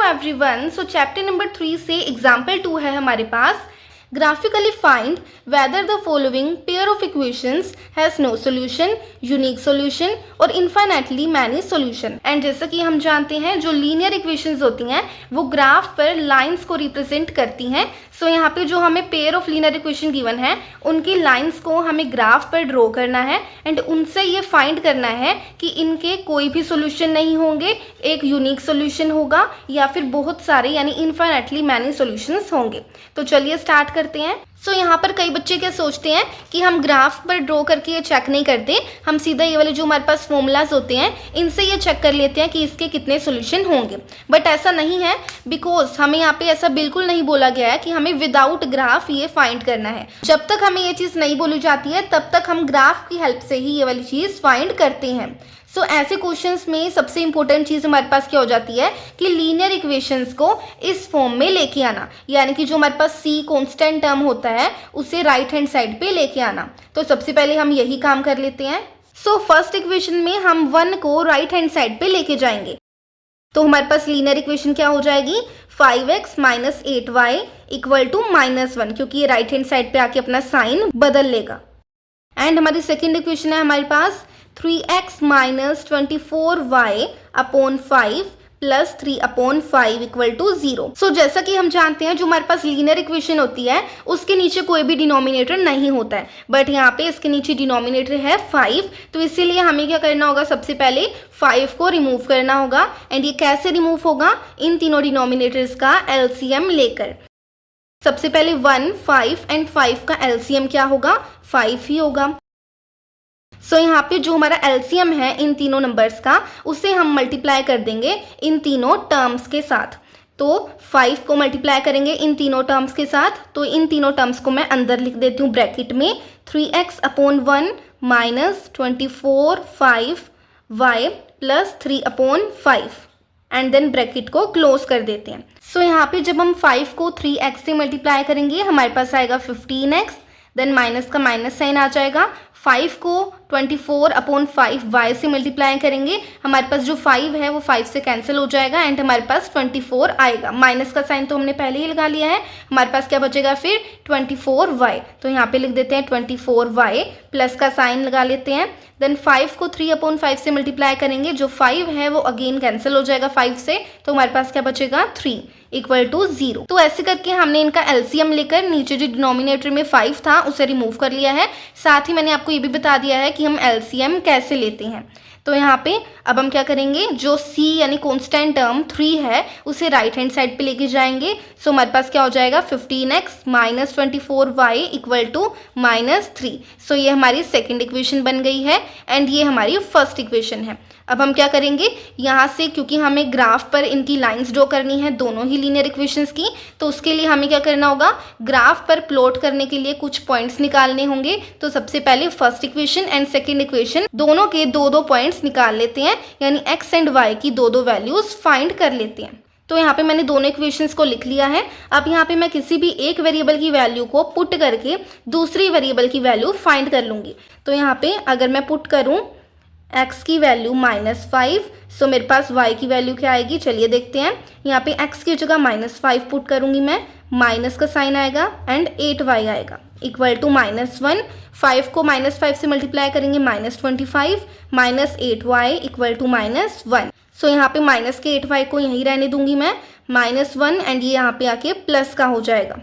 Everyone, सो chapter number 3 से example 2 है हमारे पास। Graphically find whether the following pair of equations has no solution, unique solution और infinitely many solution. And जैसा कि हम जानते हैं जो लीनियर इक्वेशंस होती हैं वो ग्राफ पर लाइंस को रिप्रेजेंट करती हैं। सो यहाँ पे जो हमें pair of linear equation given है उनकी लाइंस को हमें ग्राफ पर ड्रॉ करना है एंड उनसे ये फाइंड करना है कि इनके कोई भी सॉल्यूशन नहीं होंगे, एक यूनिक सॉल्यूशन होगा या फिर बहुत सारे यानी इनफाइनाइटली मैनी सॉल्यूशंस होंगे। तो चलिए स्टार्ट करते हैं। सो यहाँ पर कई बच्चे क्या सोचते हैं कि हम ग्राफ पर ड्रॉ करके ये चेक नहीं करते, हम सीधा ये वाले जो हमारे पास फॉर्मूलाज होते हैं इनसे ये चेक कर लेते हैं कि इसके कितने सॉल्यूशन होंगे। बट ऐसा नहीं है, बिकॉज हमें यहाँ पे ऐसा बिल्कुल नहीं बोला गया है कि हमें विदाउट ग्राफ ये फाइंड करना है। जब तक हमें ये चीज़ नहीं बोली जाती है तब तक हम ग्राफ की हेल्प से ही ये वाली चीज़ फाइंड करते हैं। सो ऐसे क्वेश्चंस में सबसे इंपॉर्टेंट चीज़ हमारे पास क्या हो जाती है कि लीनियर इक्वेशंस को इस फॉर्म में लेके आना, यानी कि जो हमारे पास सी कांस्टेंट टर्म होता है उसे राइट हैंड साइड पे लेके आना। तो सबसे पहले हम यही काम कर लेते हैं। सो फर्स्ट इक्वेशन में हम 1 को राइट हैंड साइड पे लेके जाएंगे तो हमारे पास लीनियर इक्वेशन क्या हो जाएगी 5x minus 8y equal to -1, क्योंकि ये राइट हैंड साइड पे आके अपना साइन बदल लेगा। एंड हमारी सेकेंड इक्वेशन है हमारे पास 3x minus 24y upon 5 plus 3 upon 5 equal to 0। So जैसा कि हम जानते हैं जो हमारे पास लीनियर इक्वेशन होती है उसके नीचे कोई भी डिनोमिनेटर नहीं होता है, बट यहाँ पे इसके नीचे डिनोमिनेटर है 5। तो इसीलिए हमें क्या करना होगा, सबसे पहले 5 को रिमूव करना होगा। एंड ये कैसे रिमूव होगा, इन तीनों डिनोमिनेटर्स का एलसीएम लेकर। सबसे पहले 1, 5 एंड 5 का एलसीएम क्या होगा 5 ही होगा। सो यहाँ पे जो हमारा एलसीएम है इन तीनों नंबर्स का उसे हम मल्टीप्लाई कर देंगे इन तीनों टर्म्स के साथ। तो 5 को मल्टीप्लाई करेंगे इन तीनों टर्म्स के साथ, तो इन तीनों टर्म्स को मैं अंदर लिख देती हूँ ब्रैकेट में 3x upon 1 minus 24 5y plus 3 upon 5 and then bracket को क्लोज कर देते हैं। सो यहाँ पे जब हम 5 को 3x से मल्टीप्लाई करेंगे हमारे पास आएगा 15x, देन माइनस का माइनस साइन आ जाएगा। 5 को 24 अपॉन 5 y से मल्टीप्लाई करेंगे, हमारे पास जो 5 है वो 5 से कैंसिल हो जाएगा एंड हमारे पास 24 आएगा। माइनस का साइन तो हमने पहले ही लगा लिया है, हमारे पास क्या बचेगा फिर 24y। तो यहाँ पे लिख देते हैं 24y, प्लस का साइन लगा लेते हैं। देन 5 को 3 अपॉन 5 से मल्टीप्लाई करेंगे, जो 5 है वो अगेन कैंसिल हो जाएगा 5 से, तो हमारे पास क्या बचेगा 3 इक्वल टू 0। तो ऐसे करके हमने इनका एलसीएम लेकर नीचे जो डिनोमिनेटर में 5 था उसे रिमूव कर लिया है। साथ ही मैंने आपको ये भी बता दिया है कि हम एलसीएम कैसे लेते हैं। तो यहाँ पे अब हम क्या करेंगे, जो c यानी कांस्टेंट टर्म 3 है उसे राइट हैंड साइड पे लेके जाएंगे। सो हमारे पास क्या हो जाएगा 15x minus 24y equal to -3। सो ये हमारी सेकेंड इक्वेशन बन गई है एंड ये हमारी फर्स्ट इक्वेशन है। अब हम क्या करेंगे, यहाँ से क्योंकि हमें ग्राफ पर इनकी लाइंस ड्रॉ करनी है दोनों ही लीनियर इक्वेशंस की, तो उसके लिए हमें क्या करना होगा, ग्राफ पर प्लॉट करने के लिए कुछ पॉइंट्स निकालने होंगे। तो सबसे पहले first equation and second equation दोनों के 2-2 पॉइंट्स निकाल लेते हैं, यानी x एंड y की 2-2 वैल्यूज फाइंड कर लेते हैं। तो यहाँ पे मैंने दोनों इक्वेशंस को लिख लिया है। अब यहाँ पे मैं किसी भी एक वेरिएबल की वैल्यू को पुट करके दूसरी वेरिएबल की वैल्यू फाइंड कर लूँगी। तो यहाँ पे अगर मैं पुट करूँ x की वैल्यू -5, सो मेरे पास y की वैल्यू क्या आएगी, चलिए देखते हैं। यहाँ पे x की जगह -5 पुट करूँगी मैं, माइनस का साइन आएगा एंड 8y आएगा इक्वल टू -1। 5 को -5 से मल्टीप्लाई करेंगे -25 माइनस 8y इक्वल टू -1। सो यहाँ पे माइनस के 8y को यहीं रहने दूंगी मैं, -1 एंड ये यहाँ पे आके प्लस का हो जाएगा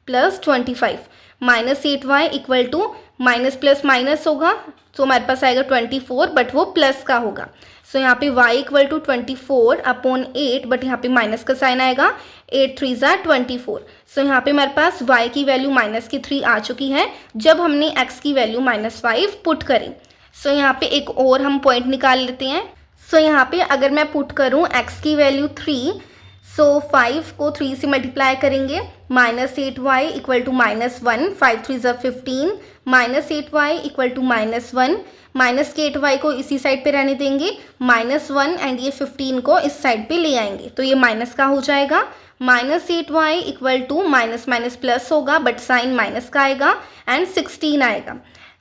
+25 minus 8y equal to minus plus minus होगा, तो हमारे पास आएगा 24 बट वो प्लस का होगा। सो यहाँ पे y equal to 24 upon 8, but यहाँ पे माइनस का साइन आएगा, 8 3 ज़ा 24। सो यहाँ पे हमारे पास y की वैल्यू -3 आ चुकी है जब हमने x की वैल्यू -5 पुट करी। सो यहाँ पे एक और हम पॉइंट निकाल लेते हैं। सो यहाँ पे अगर मैं पुट करूँ x की वैल्यू 3, सो 5 को 3 से मल्टीप्लाई करेंगे, -8y इक्वल टू -1, 5 3 ज़ा 15 -8y इक्वल टू -1, माइनस के 8y को इसी साइड पे रहने देंगे, -1 एंड ये 15 को इस साइड पे ले आएंगे, तो ये माइनस का हो जाएगा। -8y equal to minus minus plus होगा बट साइन माइनस का आएगा एंड 16 आएगा।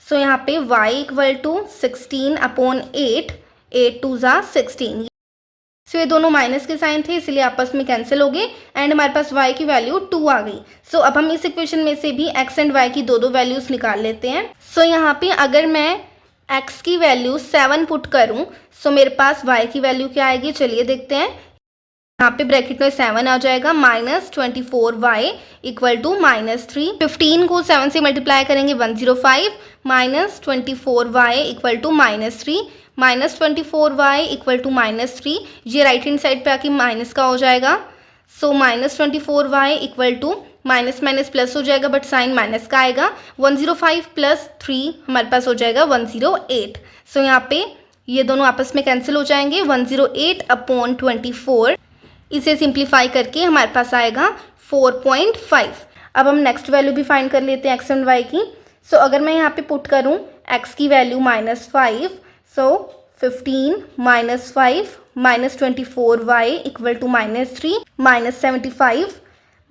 सो यहाँ पे y इक्वल टू 16 अपॉन 8, 8 2 ज़ा 16। सो ये दोनों माइनस के साइन थे इसलिए आपस में कैंसिल हो गए एंड हमारे पास y की वैल्यू 2 आ गई। सो अब हम इस इक्वेशन में से भी x एंड y की दो वैल्यूज निकाल लेते हैं। सो यहाँ पे अगर मैं x की वैल्यू 7 पुट करूँ सो मेरे पास y की वैल्यू क्या आएगी, चलिए देखते हैं। यहाँ पे ब्रैकेट में 7 आ जाएगा, -24y इक्वल टू -3। 15 को 7 से मल्टीप्लाई करेंगे 105, -24y equal to -3, -24y equal to -3। ये राइट हैंड साइड पे आके माइनस का हो जाएगा। So -24y equal to minus minus plus हो जाएगा बट साइन माइनस का आएगा। 105 प्लस 3 हमारे पास हो जाएगा 108। सो यहाँ पे ये दोनों आपस में कैंसिल हो जाएंगे। 108/24 इसे सिंप्लीफाई करके हमारे पास आएगा 4.5। अब हम नेक्स्ट वैल्यू भी फाइंड कर लेते हैं x एंड y की। सो अगर मैं यहाँ पे पुट करूँ x की value -5, so 15 -5 -24y equal to -3, -75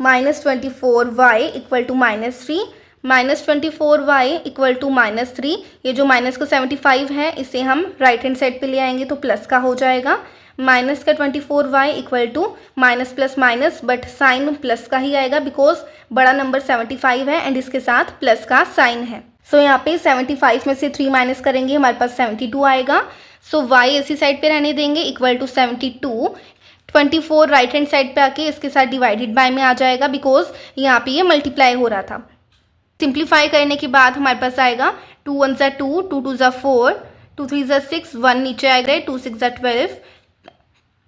-24y equal to -3, -24y equal to -3। ये जो माइनस का 75 है इसे हम राइट हैंड साइड पे ले आएंगे तो प्लस का हो जाएगा। माइनस का 24y equal to minus plus minus but sign plus का ही आएगा बिकॉज बड़ा नंबर 75 है एंड इसके साथ प्लस का साइन है। सो यहाँ पे 75 में से 3 माइनस करेंगे हमारे पास 72 आएगा। सो y इसी साइड पे रहने देंगे equal to 72। 24 right hand side पे आके इसके साथ डिवाइडेड बाय में आ जाएगा बिकॉज यहाँ पे ये मल्टीप्लाई हो रहा था। सिंप्लीफाई करने के बाद हमारे पास आएगा 2 1 ज़ा 2, 2 2 ज़ा 4, 2 3 ज़ा 6, 1 नीचे आएगा, 2 6 ज़ा 12,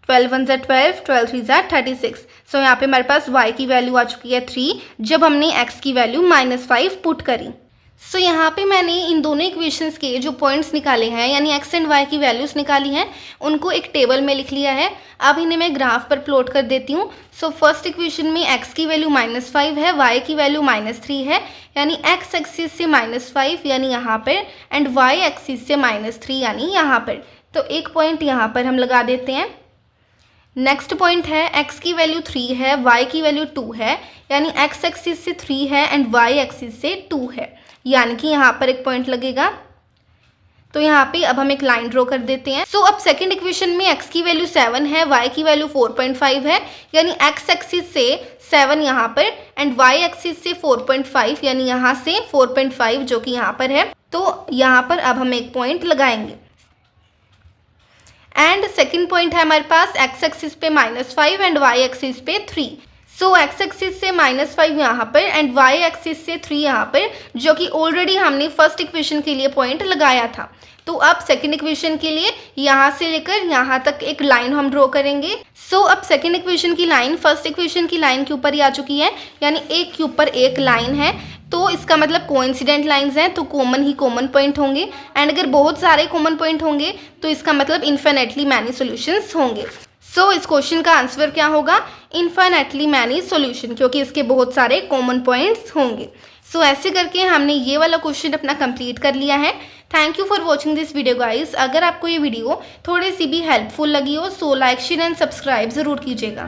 12 1 ज़ा 12, 12 3 ज़ा 36। सो यहाँ पे हमारे पास y की वैल्यू आ चुकी है 3 जब हमने x की वैल्यू -5 पुट करी। सो यहाँ पे मैंने इन दोनों इक्वेशंस के जो पॉइंट्स निकाले हैं यानी x एंड y की वैल्यूज़ निकाली हैं उनको एक टेबल में लिख लिया है। अब इन्हें मैं ग्राफ पर प्लॉट कर देती हूँ। सो फर्स्ट इक्वेशन में x की वैल्यू -5 है, y की वैल्यू -3 है यानी x एक्सिस से -5 यानी यहाँ पर एंड y एक्सिस से -3 यानी यहाँ पर। तो एक पॉइंट यहाँ पर हम लगा देते हैं। नेक्स्ट पॉइंट है x की वैल्यू 3 है, y की वैल्यू 2 है यानी x एक्सिस से 3 है एंड y एक्सिस से 2 है यानी कि यहाँ पर एक पॉइंट लगेगा। तो यहाँ पे अब हम एक लाइन ड्रॉ कर देते हैं। सो अब सेकंड इक्वेशन में x की वैल्यू 7 है, y की वैल्यू 4.5 है यानी x एक्सिस से 7 यहाँ पर एंड y एक्सिस से 4.5 यानी यहाँ से 4.5 जो कि यहाँ पर है। तो यहाँ पर अब हम एक पॉइंट लगाएंगे एंड सेकंड पॉइंट है हमारे पास x एक्सिस पे -5 एंड y एक्सिस पे 3। सो x एक्सिस से -5 यहाँ पर एंड y एक्सिस से 3 यहाँ पर जो कि ऑलरेडी हमने फर्स्ट इक्वेशन के लिए पॉइंट लगाया था। तो अब सेकंड इक्वेशन के लिए यहाँ से लेकर यहाँ तक एक लाइन हम ड्रॉ करेंगे। सो अब सेकंड इक्वेशन की लाइन फर्स्ट इक्वेशन की लाइन के ऊपर ही आ चुकी है यानी एक के ऊपर एक लाइन है तो इसका मतलब कोइंसिडेंट लाइंस हैं तो कॉमन ही कॉमन पॉइंट होंगे एंड अगर बहुत सारे कॉमन पॉइंट होंगे तो इसका मतलब इन्फिनेटली मैनी सॉल्यूशंस होंगे। सो इस क्वेश्चन का आंसर क्या होगा, इन्फिनेटली मैनी सॉल्यूशन, क्योंकि इसके बहुत सारे कॉमन पॉइंट्स होंगे। सो ऐसे करके हमने ये वाला क्वेश्चन अपना कंप्लीट कर लिया है। Thank you for watching this video guys. अगर आपको ये वीडियो थोड़ी सी भी हेल्पफुल लगी हो so like share and subscribe ज़रूर कीजिएगा।